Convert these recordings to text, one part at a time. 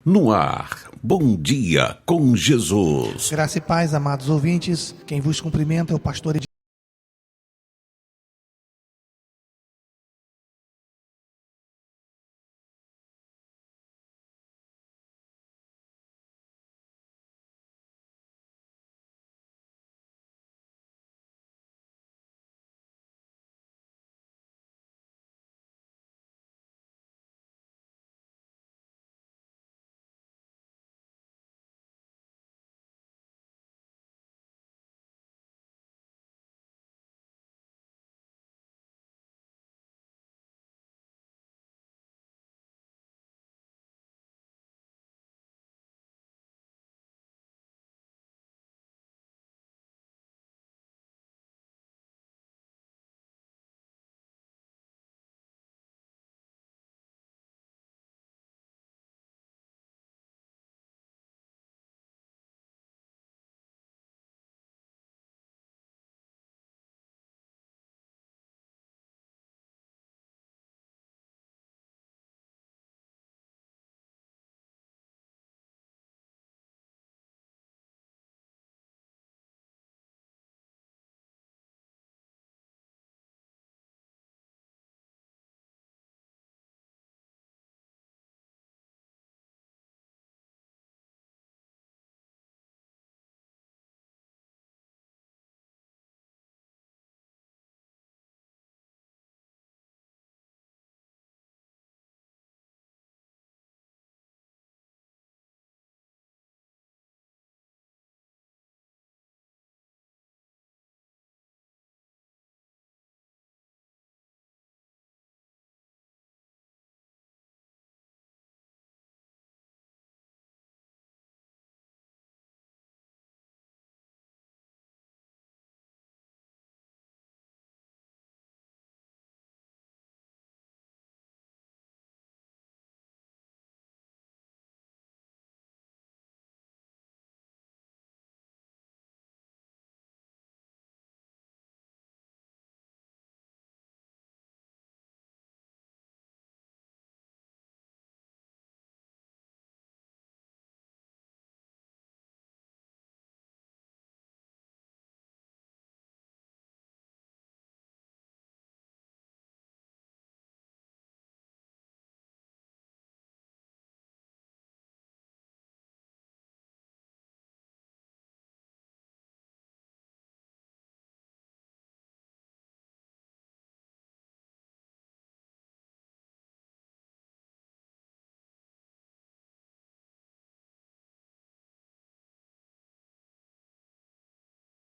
No ar, Bom Dia com Jesus. Graça e paz, amados ouvintes. Quem vos cumprimenta é o pastor Edilson.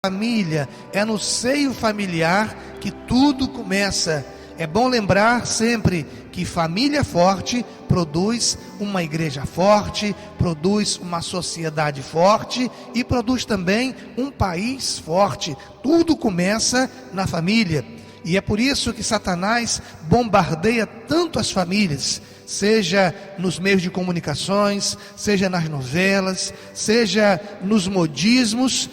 Família, é no seio familiar que tudo começa. É bom lembrar sempre que família forte produz uma igreja forte, produz uma sociedade forte e produz também um país forte. Tudo começa na família. E é por isso que Satanás bombardeia tanto as famílias, seja nos meios de comunicações, seja nas novelas, seja nos modismos.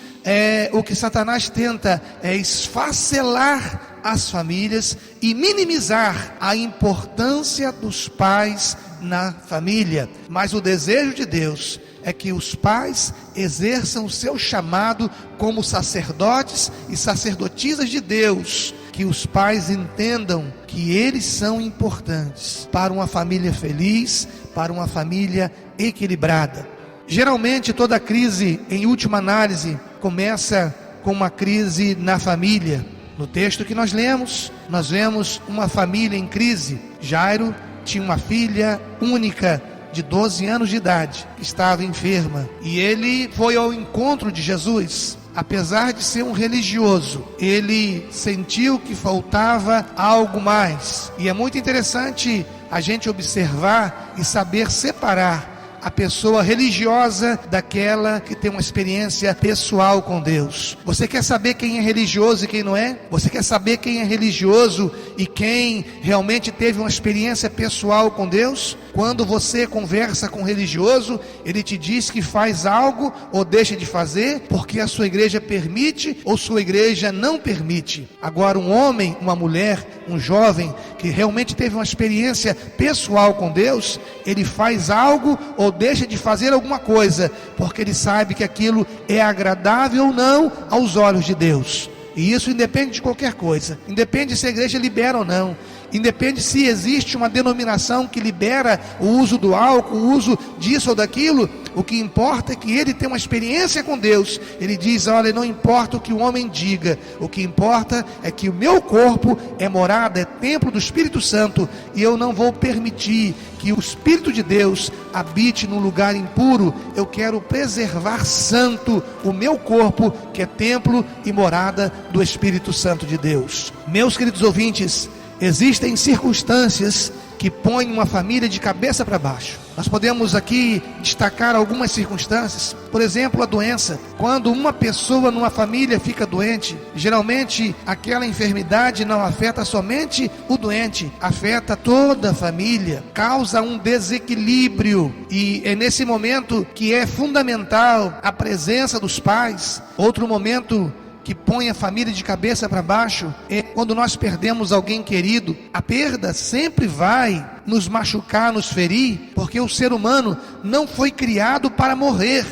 O que Satanás tenta é esfacelar as famílias e minimizar a importância dos pais na família. Mas o desejo de Deus é que os pais exerçam o seu chamado como sacerdotes e sacerdotisas de Deus, que os pais entendam que eles são importantes para uma família feliz, para uma família equilibrada. Geralmente toda crise, em última análise, começa com uma crise na família. No texto que nós lemos, nós vemos uma família em crise. Jairo tinha uma filha única de 12 anos de idade, que estava enferma, e ele foi ao encontro de Jesus. Apesar de ser um religioso, ele sentiu que faltava algo mais. E é muito interessante a gente observar e saber separar a pessoa religiosa daquela que tem uma experiência pessoal com Deus. Você quer saber quem é religioso e quem não é? Você quer saber quem é religioso e quem realmente teve uma experiência pessoal com Deus. Quando você conversa com um religioso, ele te diz que faz algo ou deixa de fazer porque a sua igreja permite ou sua igreja não permite. Agora, um homem, uma mulher, um jovem que realmente teve uma experiência pessoal com Deus, ele faz algo ou deixa de fazer alguma coisa porque ele sabe que aquilo é agradável ou não aos olhos de Deus. E isso independe de qualquer coisa, independe se a igreja libera ou não, independe se existe uma denominação que libera o uso do álcool, o uso disso ou daquilo. O que importa é que ele tem uma experiência com Deus. Ele diz: olha, não importa o que o homem diga, o que importa é que o meu corpo é morada, é templo do Espírito Santo, e eu não vou permitir que o Espírito de Deus habite num lugar impuro. Eu quero preservar santo o meu corpo, que é templo e morada do Espírito Santo de Deus. Meus queridos ouvintes, existem circunstâncias que põem uma família de cabeça para baixo. Nós podemos aqui destacar algumas circunstâncias. Por exemplo, a doença. Quando uma pessoa numa família fica doente, geralmente aquela enfermidade não afeta somente o doente, afeta toda a família, causa um desequilíbrio, e é nesse momento que é fundamental a presença dos pais. Outro momento que põe a família de cabeça para baixo é quando nós perdemos alguém querido. A perda sempre vai nos machucar, nos ferir, porque o ser humano não foi criado para morrer.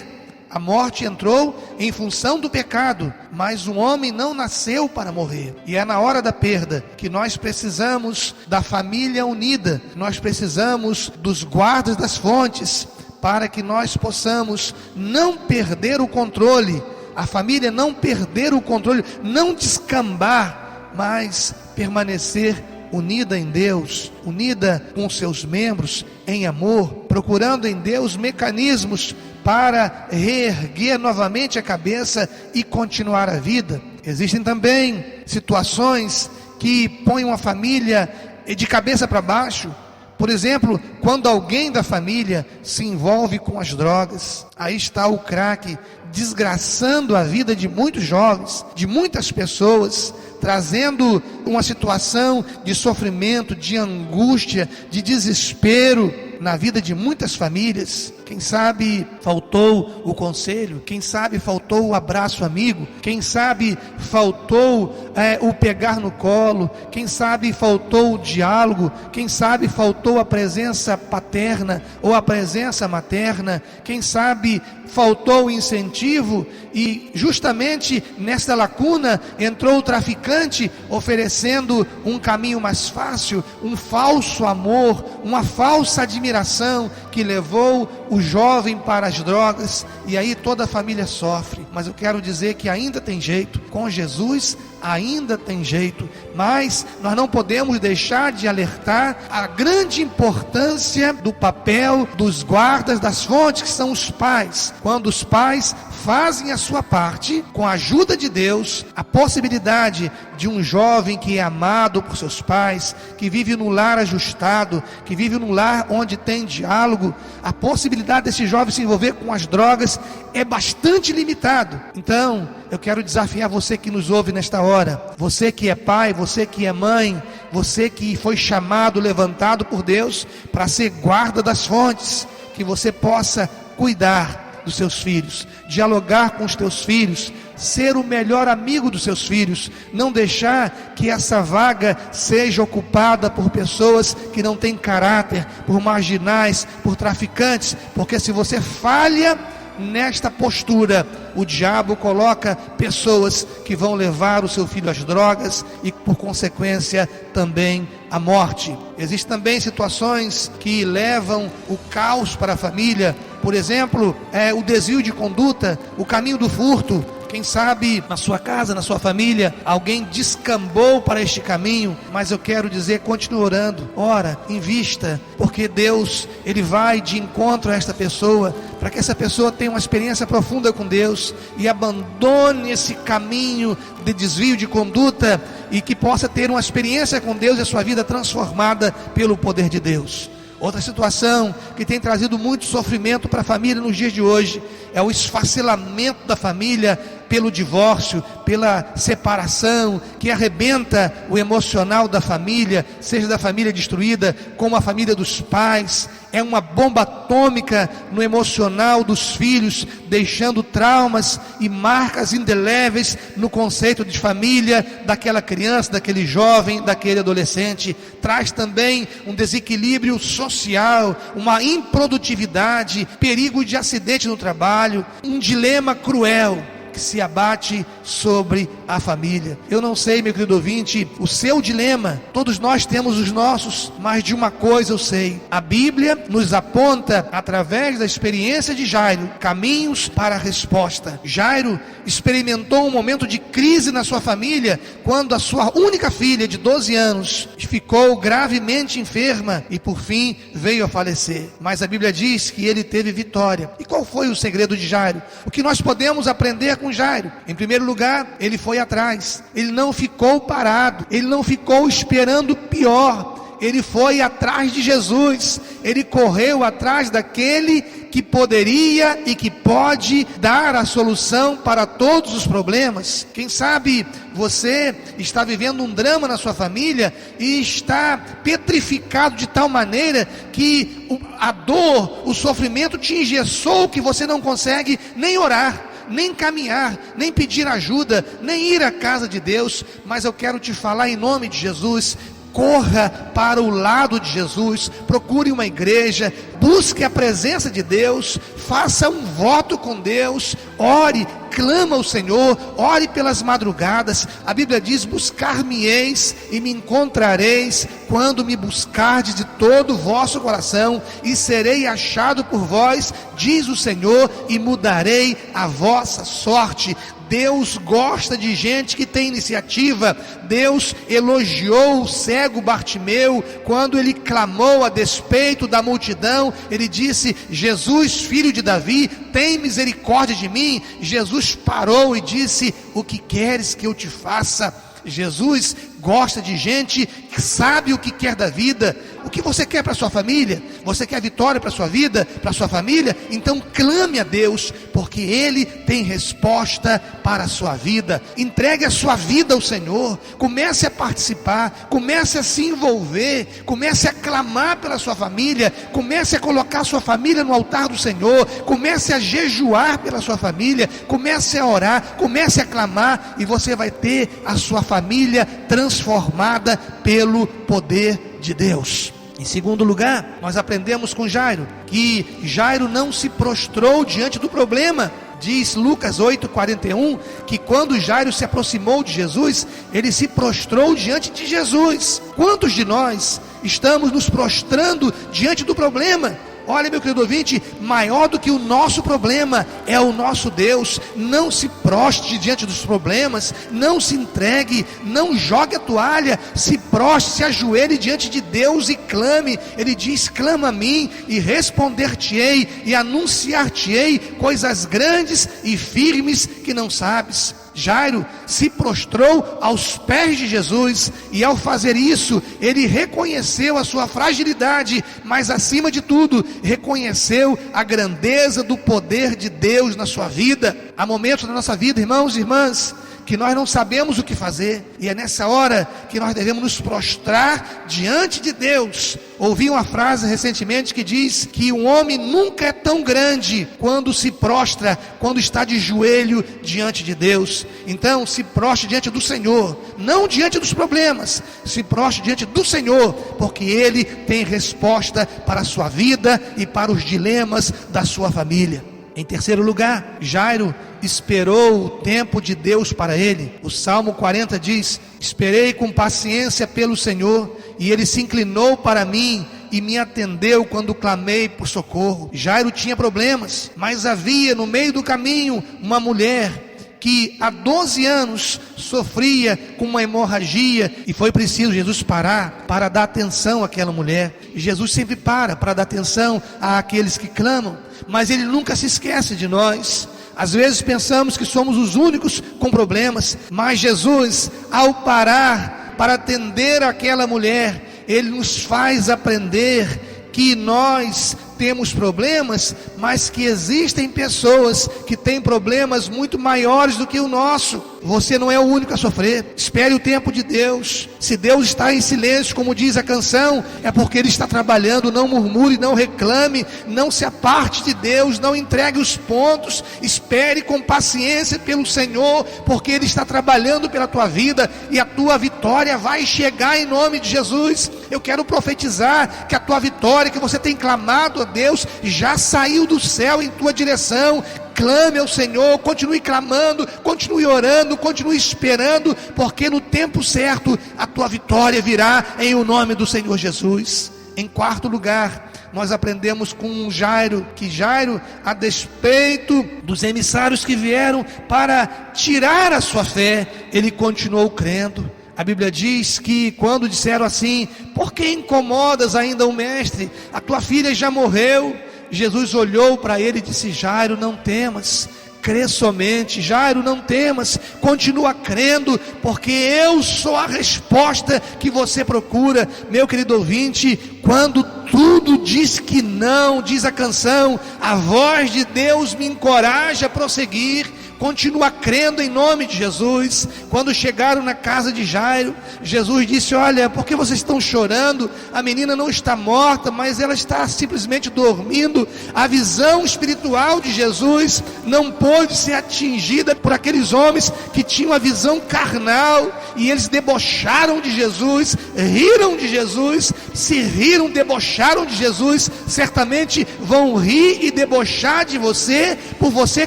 A morte entrou em função do pecado, mas o homem não nasceu para morrer. E é na hora da perda que nós precisamos da família unida, nós precisamos dos guardas das fontes, para que nós possamos não perder o controle, a família não perder o controle, não descambar, mas permanecer unida em Deus, unida com seus membros em amor, procurando em Deus mecanismos para reerguer novamente a cabeça e continuar a vida. Existem também situações que põem uma família de cabeça para baixo. Por exemplo, quando alguém da família se envolve com as drogas, aí está o crack desgraçando a vida de muitos jovens, de muitas pessoas, trazendo uma situação de sofrimento, de angústia, de desespero na vida de muitas famílias. Quem sabe faltou o conselho, quem sabe faltou o abraço amigo, quem sabe faltou o pegar no colo, quem sabe faltou o diálogo, quem sabe faltou a presença paterna ou a presença materna, quem sabe faltou o incentivo, e justamente nesta lacuna entrou o traficante oferecendo um caminho mais fácil, um falso amor, uma falsa admiração que levou o jovem para as drogas, e aí toda a família sofre. Mas eu quero dizer que ainda tem jeito, com Jesus ainda tem jeito, mas nós não podemos deixar de alertar a grande importância do papel dos guardas das fontes, que são os pais. Quando os pais fazem a sua parte, com a ajuda de Deus, a possibilidade de um jovem que é amado por seus pais, que vive num lar ajustado, que vive num lar onde tem diálogo, a possibilidade desse jovem se envolver com as drogas é bastante limitado. Então, eu quero desafiar você que nos ouve nesta hora, você que é pai, você que é mãe, você que foi chamado, levantado por Deus para ser guarda das fontes, que você possa cuidar dos seus filhos, dialogar com os teus filhos, ser o melhor amigo dos seus filhos, não deixar que essa vaga seja ocupada por pessoas que não têm caráter, por marginais, por traficantes, porque se você falha nesta postura, o diabo coloca pessoas que vão levar o seu filho às drogas e, por consequência, também à morte. Existem também situações que levam o caos para a família. Por exemplo, o desvio de conduta, o caminho do furto. Quem sabe na sua casa, na sua família, alguém descambou para este caminho, mas eu quero dizer, continue orando, ora, invista, porque Deus, Ele vai de encontro a esta pessoa, para que essa pessoa tenha uma experiência profunda com Deus, e abandone esse caminho de desvio de conduta, e que possa ter uma experiência com Deus e a sua vida transformada pelo poder de Deus. Outra situação que tem trazido muito sofrimento para a família nos dias de hoje é o esfacelamento da família pelo divórcio, pela separação, que arrebenta o emocional da família, seja da família destruída, como a família dos pais. É uma bomba atômica no emocional dos filhos, deixando traumas e marcas indeléveis no conceito de família daquela criança, daquele jovem, daquele adolescente. Traz também um desequilíbrio social, uma improdutividade, perigo de acidente no trabalho, um dilema cruel que se abate sobre a família. Eu não sei, meu querido ouvinte, o seu dilema. Todos nós temos os nossos, mas de uma coisa eu sei: a Bíblia nos aponta, através da experiência de Jairo, caminhos para a resposta. Jairo experimentou um momento de crise na sua família, quando a sua única filha de 12 anos ficou gravemente enferma e por fim veio a falecer. Mas a Bíblia diz que ele teve vitória. E qual foi o segredo de Jairo? O que nós podemos aprender com Jairo? Em primeiro lugar, ele foi atrás. Ele não ficou parado, ele não ficou esperando o pior. Ele foi atrás de Jesus. Ele correu atrás daquele que poderia e que pode dar a solução para todos os problemas. Quem sabe você está vivendo um drama na sua família e está petrificado de tal maneira que a dor, o sofrimento te engessou, que você não consegue nem orar, nem caminhar, nem pedir ajuda, nem ir à casa de Deus. Mas eu quero te falar em nome de Jesus: corra para o lado de Jesus, procure uma igreja, busque a presença de Deus, faça um voto com Deus, ore, clama ao Senhor, ore pelas madrugadas. A Bíblia diz: buscar-me-eis e me encontrareis, quando me buscardes de todo o vosso coração, e serei achado por vós, diz o Senhor, e mudarei a vossa sorte. Deus gosta de gente que tem iniciativa. Deus elogiou o cego Bartimeu quando ele clamou a despeito da multidão. Ele disse: Jesus, filho de Davi, tem misericórdia de mim. Jesus parou e disse: o que queres que eu te faça? Jesus gosta de gente que sabe o que quer da vida. O que você quer para a sua família? Você quer vitória para a sua vida, para a sua família? Então clame a Deus, porque Ele tem resposta para a sua vida. Entregue a sua vida ao Senhor. Comece a participar, comece a se envolver, comece a clamar pela sua família, comece a colocar a sua família no altar do Senhor, comece a jejuar pela sua família, comece a orar, comece a clamar, e você vai ter a sua família transformada pelo poder de Deus. Em segundo lugar, nós aprendemos com Jairo que Jairo não se prostrou diante do problema. Diz Lucas 8:41 que quando Jairo se aproximou de Jesus, ele se prostrou diante de Jesus. Quantos de nós estamos nos prostrando diante do problema? Olha, meu querido ouvinte, maior do que o nosso problema é o nosso Deus. Não se prostre diante dos problemas, não se entregue, não jogue a toalha, se prostre, se ajoelhe diante de Deus e clame. Ele diz: clama a mim e responder-te-ei e anunciar-te-ei coisas grandes e firmes que não sabes. Jairo se prostrou aos pés de Jesus, e ao fazer isso, ele reconheceu a sua fragilidade, mas acima de tudo, reconheceu a grandeza do poder de Deus na sua vida. Há momentos na nossa vida, irmãos e irmãs, que nós não sabemos o que fazer, e é nessa hora que nós devemos nos prostrar diante de Deus. Ouvi uma frase recentemente que diz que um homem nunca é tão grande quando se prostra, quando está de joelho diante de Deus. Então se prostre diante do Senhor, não diante dos problemas, se prostre diante do Senhor, porque Ele tem resposta para a sua vida e para os dilemas da sua família. Em terceiro lugar, Jairo esperou o tempo de Deus para ele. O Salmo 40 diz: esperei com paciência pelo Senhor, e Ele se inclinou para mim e me atendeu quando clamei por socorro. Jairo tinha problemas, mas havia no meio do caminho uma mulher que há 12 anos sofria com uma hemorragia, e foi preciso Jesus parar para dar atenção àquela mulher. E Jesus sempre para dar atenção àqueles que clamam, mas Ele nunca se esquece de nós. Às vezes pensamos que somos os únicos com problemas, mas Jesus, ao parar para atender aquela mulher, Ele nos faz aprender que nós temos problemas, mas que existem pessoas que têm problemas muito maiores do que o nosso. Você não é o único a sofrer. Espere o tempo de Deus. Se Deus está em silêncio, como diz a canção, é porque Ele está trabalhando. Não murmure, não reclame, não se aparte de Deus, não entregue os pontos. Espere com paciência pelo Senhor, porque Ele está trabalhando pela tua vida, e a tua vitória vai chegar em nome de Jesus. Eu quero profetizar que a tua vitória, que você tem clamado a Deus, já saiu do céu em tua direção. Clame ao Senhor, continue clamando, continue orando, continue esperando, porque no tempo certo a tua vitória virá em o nome do Senhor Jesus. Em quarto lugar, nós aprendemos com Jairo, que Jairo, a despeito dos emissários que vieram para tirar a sua fé, ele continuou crendo. A Bíblia diz que quando disseram assim: por que incomodas ainda o mestre? A tua filha já morreu. Jesus olhou para ele e disse: Jairo, não temas, crê somente. Jairo, não temas, continua crendo, porque eu sou a resposta que você procura. Meu querido ouvinte, quando tudo diz que não, diz a canção, a voz de Deus me encoraja a prosseguir. Continua crendo em nome de Jesus. Quando chegaram na casa de Jairo, Jesus disse: olha, por que vocês estão chorando? A menina não está morta, mas ela está simplesmente dormindo. A visão espiritual de Jesus não pôde ser atingida por aqueles homens que tinham a visão carnal, e eles debocharam de Jesus, riram de Jesus. Se riram, debocharam de Jesus, certamente vão rir e debochar de você, por você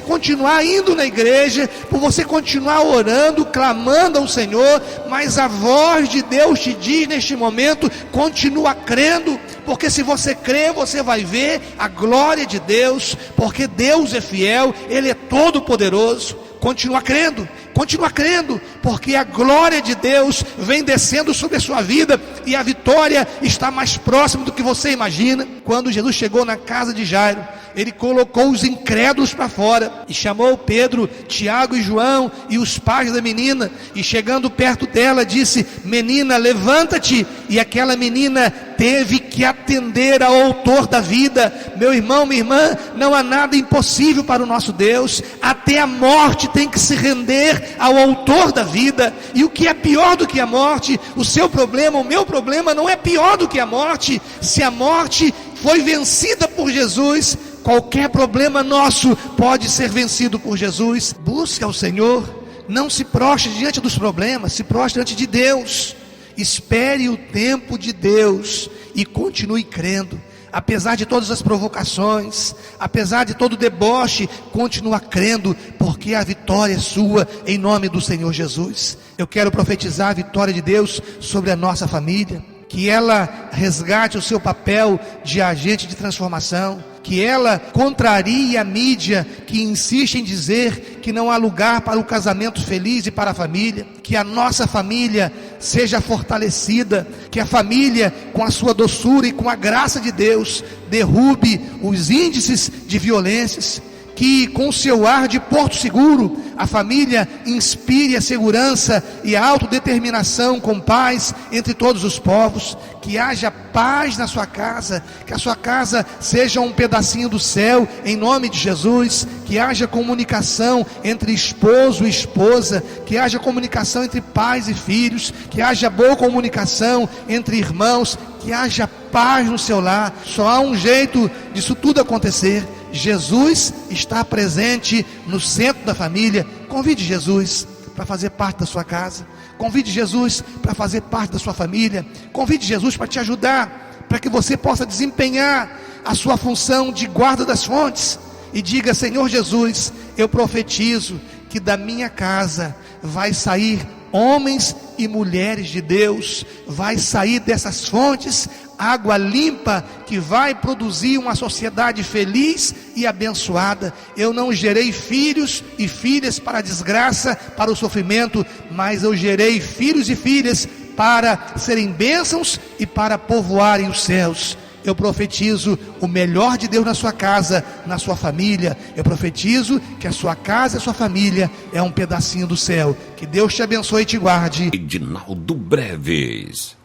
continuar indo na igreja, por você continuar orando, clamando ao Senhor. Mas a voz de Deus te diz neste momento: continua crendo, porque se você crê, você vai ver a glória de Deus, porque Deus é fiel, Ele é todo poderoso. Continua crendo, porque a glória de Deus vem descendo sobre a sua vida, e a vitória está mais próxima do que você imagina. Quando Jesus chegou na casa de Jairo, Ele colocou os incrédulos para fora, e chamou Pedro, Tiago e João, e os pais da menina, e chegando perto dela, disse: menina, levanta-te. E aquela menina teve que atender ao autor da vida. Meu irmão, minha irmã, não há nada impossível para o nosso Deus. Até a morte tem que se render ao autor da vida. E o que é pior do que a morte? O seu problema, o meu problema não é pior do que a morte. Se a morte foi vencida por Jesus, qualquer problema nosso pode ser vencido por Jesus. Busca o Senhor, não se prostre diante dos problemas, se prostre diante de Deus. Espere o tempo de Deus e continue crendo. Apesar de todas as provocações, apesar de todo o deboche, continua crendo, porque a vitória é sua, em nome do Senhor Jesus. Eu quero profetizar a vitória de Deus sobre a nossa família, que ela resgate o seu papel de agente de transformação, que ela contrarie a mídia que insiste em dizer que não há lugar para o casamento feliz e para a família, que a nossa família seja fortalecida, que a família, com a sua doçura e com a graça de Deus, derrube os índices de violências, que com seu ar de porto seguro, a família inspire a segurança e a autodeterminação com paz entre todos os povos, que haja paz na sua casa, que a sua casa seja um pedacinho do céu, em nome de Jesus, que haja comunicação entre esposo e esposa, que haja comunicação entre pais e filhos, que haja boa comunicação entre irmãos, que haja paz no seu lar. Só há um jeito disso tudo acontecer: Jesus está presente no centro da família. Convide Jesus para fazer parte da sua casa, convide Jesus para fazer parte da sua família, convide Jesus para te ajudar, para que você possa desempenhar a sua função de guarda das fontes, e diga: Senhor Jesus, eu profetizo que da minha casa vai sair homens e mulheres de Deus, vai sair dessas fontes água limpa, que vai produzir uma sociedade feliz e abençoada. Eu não gerei filhos e filhas para a desgraça, para o sofrimento, mas eu gerei filhos e filhas para serem bênçãos e para povoarem os céus. Eu profetizo o melhor de Deus na sua casa, na sua família. Eu profetizo que a sua casa e a sua família é um pedacinho do céu. Que Deus te abençoe e te guarde. Edinaldo Breves.